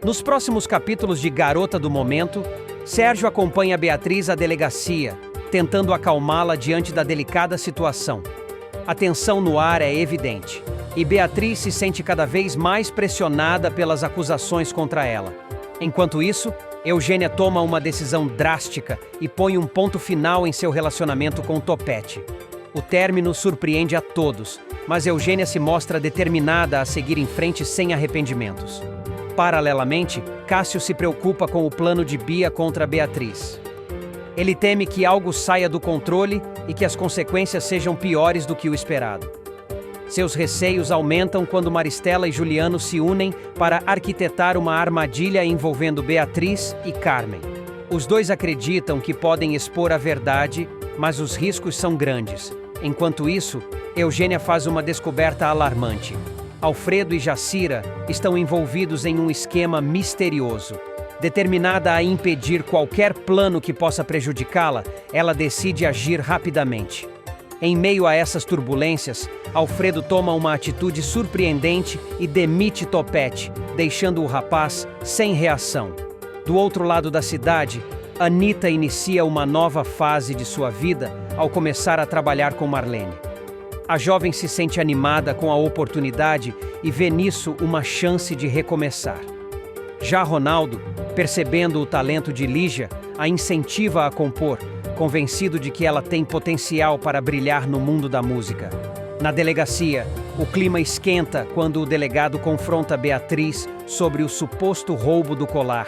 Nos próximos capítulos de Garota do Momento, Sérgio acompanha Beatriz à delegacia, tentando acalmá-la diante da delicada situação. A tensão no ar é evidente, e Beatriz se sente cada vez mais pressionada pelas acusações contra ela. Enquanto isso, Eugênia toma uma decisão drástica e põe um ponto final em seu relacionamento com Topete. O término surpreende a todos, mas Eugênia se mostra determinada a seguir em frente sem arrependimentos. Paralelamente, Cássio se preocupa com o plano de Bia contra Beatriz. Ele teme que algo saia do controle e que as consequências sejam piores do que o esperado. Seus receios aumentam quando Maristela e Juliano se unem para arquitetar uma armadilha envolvendo Beatriz e Carmen. Os dois acreditam que podem expor a verdade, mas os riscos são grandes. Enquanto isso, Eugênia faz uma descoberta alarmante. Alfredo e Jacira estão envolvidos em um esquema misterioso. Determinada a impedir qualquer plano que possa prejudicá-la, ela decide agir rapidamente. Em meio a essas turbulências, Alfredo toma uma atitude surpreendente e demite Topete, deixando o rapaz sem reação. Do outro lado da cidade, Anita inicia uma nova fase de sua vida ao começar a trabalhar com Marlene. A jovem se sente animada com a oportunidade e vê nisso uma chance de recomeçar. Já Ronaldo, percebendo o talento de Lígia, a incentiva a compor, convencido de que ela tem potencial para brilhar no mundo da música. Na delegacia, o clima esquenta quando o delegado confronta Beatriz sobre o suposto roubo do colar.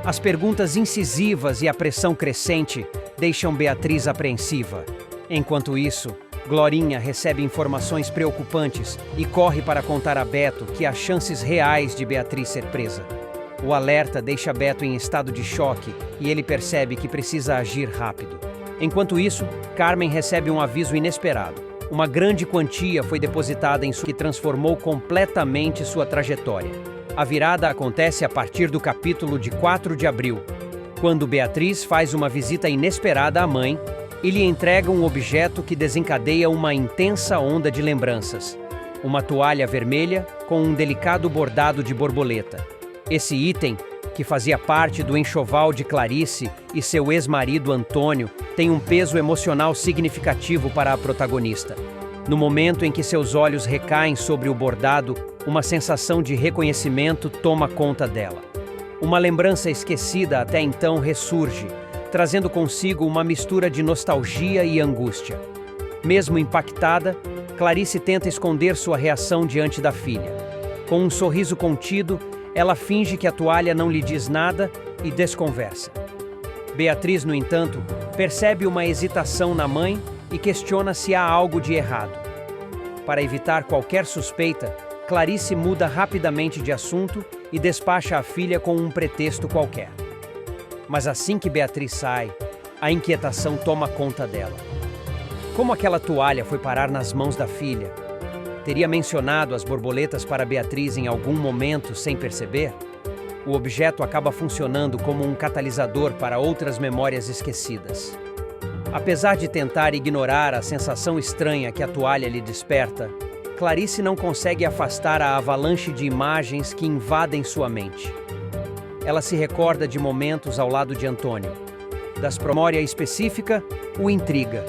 As perguntas incisivas e a pressão crescente deixam Beatriz apreensiva. Enquanto isso, Glorinha recebe informações preocupantes e corre para contar a Beto que há chances reais de Beatriz ser presa. O alerta deixa Beto em estado de choque e ele percebe que precisa agir rápido. Enquanto isso, Carmen recebe um aviso inesperado. Uma grande quantia foi depositada em sua que transformou completamente sua trajetória. A virada acontece a partir do capítulo de 4 de abril, quando Beatriz faz uma visita inesperada à mãe e lhe entrega um objeto que desencadeia uma intensa onda de lembranças. Uma toalha vermelha com um delicado bordado de borboleta. Esse item, que fazia parte do enxoval de Clarice e seu ex-marido Antônio, tem um peso emocional significativo para a protagonista. No momento em que seus olhos recaem sobre o bordado, uma sensação de reconhecimento toma conta dela. Uma lembrança esquecida até então ressurge, trazendo consigo uma mistura de nostalgia e angústia. Mesmo impactada, Clarice tenta esconder sua reação diante da filha. Com um sorriso contido, ela finge que a toalha não lhe diz nada e desconversa. Beatriz, no entanto, percebe uma hesitação na mãe e questiona se há algo de errado. Para evitar qualquer suspeita, Clarice muda rapidamente de assunto e despacha a filha com um pretexto qualquer. Mas assim que Beatriz sai, a inquietação toma conta dela. Como aquela toalha foi parar nas mãos da filha? Teria mencionado as borboletas para Beatriz em algum momento sem perceber? O objeto acaba funcionando como um catalisador para outras memórias esquecidas. Apesar de tentar ignorar a sensação estranha que a toalha lhe desperta, Clarice não consegue afastar a avalanche de imagens que invadem sua mente. Ela se recorda de momentos ao lado de Antônio. Da memória específica, o intriga,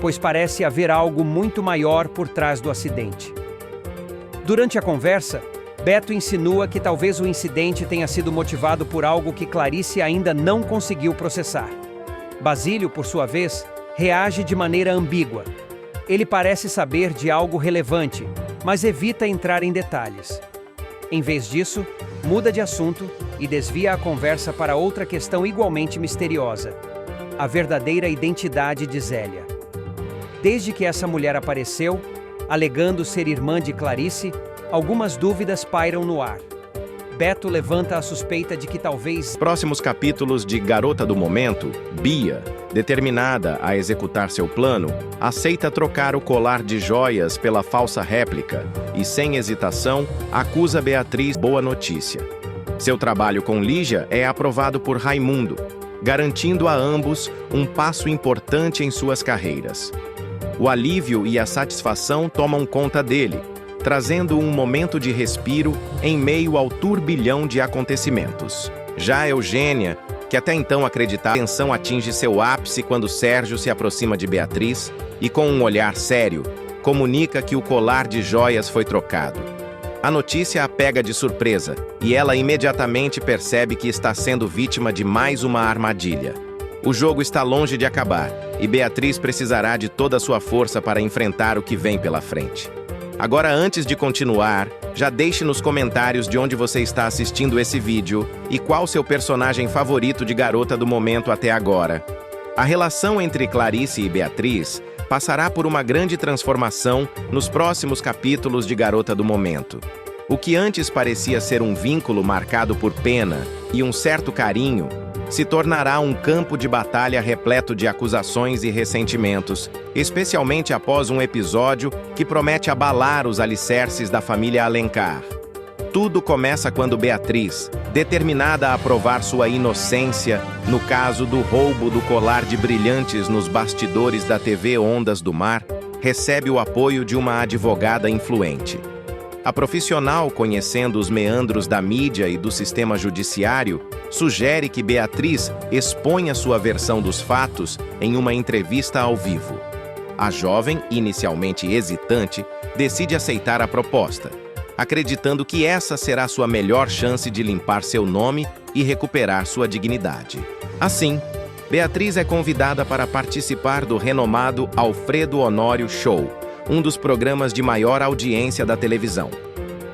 pois parece haver algo muito maior por trás do acidente. Durante a conversa, Beto insinua que talvez o incidente tenha sido motivado por algo que Clarice ainda não conseguiu processar. Basílio, por sua vez, reage de maneira ambígua. Ele parece saber de algo relevante, mas evita entrar em detalhes. Em vez disso, muda de assunto e desvia a conversa para outra questão igualmente misteriosa: a verdadeira identidade de Zélia. Desde que essa mulher apareceu, alegando ser irmã de Clarice, algumas dúvidas pairam no ar. Beto levanta a suspeita de que talvez... Próximos capítulos de Garota do Momento, Bia, determinada a executar seu plano, aceita trocar o colar de joias pela falsa réplica e, sem hesitação, acusa Beatriz. Boa notícia. Seu trabalho com Lígia é aprovado por Raimundo, garantindo a ambos um passo importante em suas carreiras. O alívio e a satisfação tomam conta dele, trazendo um momento de respiro em meio ao turbilhão de acontecimentos. Já Eugênia, que até então acreditava, a tensão atinge seu ápice quando Sérgio se aproxima de Beatriz e, com um olhar sério, comunica que o colar de joias foi trocado. A notícia a pega de surpresa e ela imediatamente percebe que está sendo vítima de mais uma armadilha. O jogo está longe de acabar e Beatriz precisará de toda a sua força para enfrentar o que vem pela frente. Agora, antes de continuar, já deixe nos comentários de onde você está assistindo esse vídeo e qual seu personagem favorito de Garota do Momento até agora. A relação entre Clarice e Beatriz passará por uma grande transformação nos próximos capítulos de Garota do Momento. O que antes parecia ser um vínculo marcado por pena e um certo carinho, se tornará um campo de batalha repleto de acusações e ressentimentos, especialmente após um episódio que promete abalar os alicerces da família Alencar. Tudo começa quando Beatriz, determinada a provar sua inocência no caso do roubo do colar de brilhantes nos bastidores da TV Ondas do Mar, recebe o apoio de uma advogada influente. A profissional, conhecendo os meandros da mídia e do sistema judiciário, sugere que Beatriz exponha sua versão dos fatos em uma entrevista ao vivo. A jovem, inicialmente hesitante, decide aceitar a proposta, acreditando que essa será sua melhor chance de limpar seu nome e recuperar sua dignidade. Assim, Beatriz é convidada para participar do renomado Alfredo Honório Show, um dos programas de maior audiência da televisão.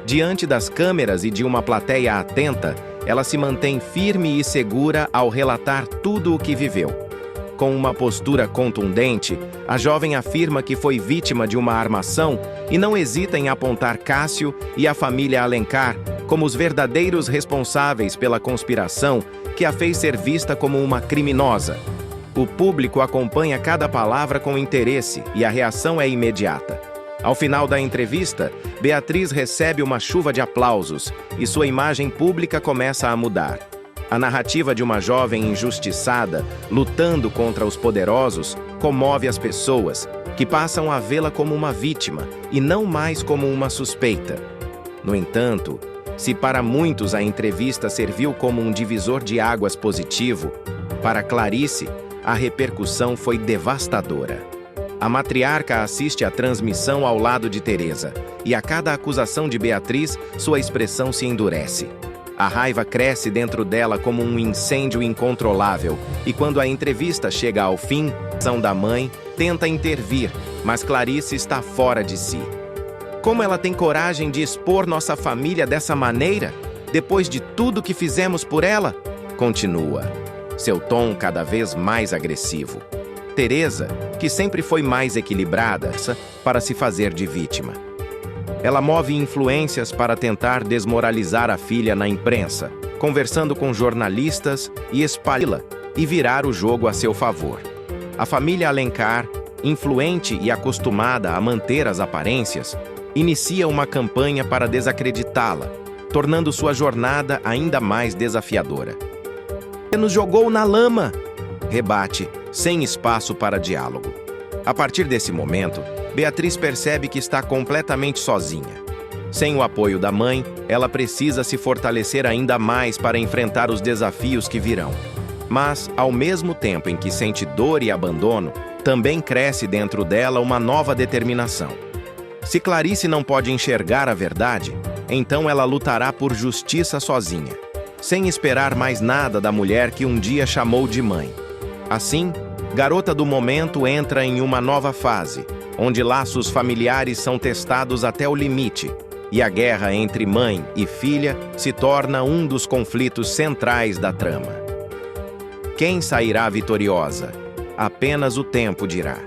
Diante das câmeras e de uma plateia atenta, ela se mantém firme e segura ao relatar tudo o que viveu. Com uma postura contundente, a jovem afirma que foi vítima de uma armação e não hesita em apontar Cássio e a família Alencar como os verdadeiros responsáveis pela conspiração que a fez ser vista como uma criminosa. O público acompanha cada palavra com interesse e a reação é imediata. Ao final da entrevista, Beatriz recebe uma chuva de aplausos e sua imagem pública começa a mudar. A narrativa de uma jovem injustiçada, lutando contra os poderosos, comove as pessoas, que passam a vê-la como uma vítima e não mais como uma suspeita. No entanto, se para muitos a entrevista serviu como um divisor de águas positivo, para Clarice, a repercussão foi devastadora. A matriarca assiste à transmissão ao lado de Teresa, e a cada acusação de Beatriz, sua expressão se endurece. A raiva cresce dentro dela como um incêndio incontrolável, e quando a entrevista chega ao fim, a ação da mãe tenta intervir, mas Clarice está fora de si. Como ela tem coragem de expor nossa família dessa maneira, depois de tudo que fizemos por ela? Continua, seu tom cada vez mais agressivo. Teresa, que sempre foi mais equilibrada, para se fazer de vítima. Ela move influências para tentar desmoralizar a filha na imprensa, conversando com jornalistas e espalhá-la e virar o jogo a seu favor. A família Alencar, influente e acostumada a manter as aparências, inicia uma campanha para desacreditá-la, tornando sua jornada ainda mais desafiadora. "Você nos jogou na lama!", rebate, sem espaço para diálogo. A partir desse momento, Beatriz percebe que está completamente sozinha. Sem o apoio da mãe, ela precisa se fortalecer ainda mais para enfrentar os desafios que virão. Mas, ao mesmo tempo em que sente dor e abandono, também cresce dentro dela uma nova determinação. Se Clarice não pode enxergar a verdade, então ela lutará por justiça sozinha, sem esperar mais nada da mulher que um dia chamou de mãe. Assim, Garota do Momento entra em uma nova fase, onde laços familiares são testados até o limite, e a guerra entre mãe e filha se torna um dos conflitos centrais da trama. Quem sairá vitoriosa? Apenas o tempo dirá.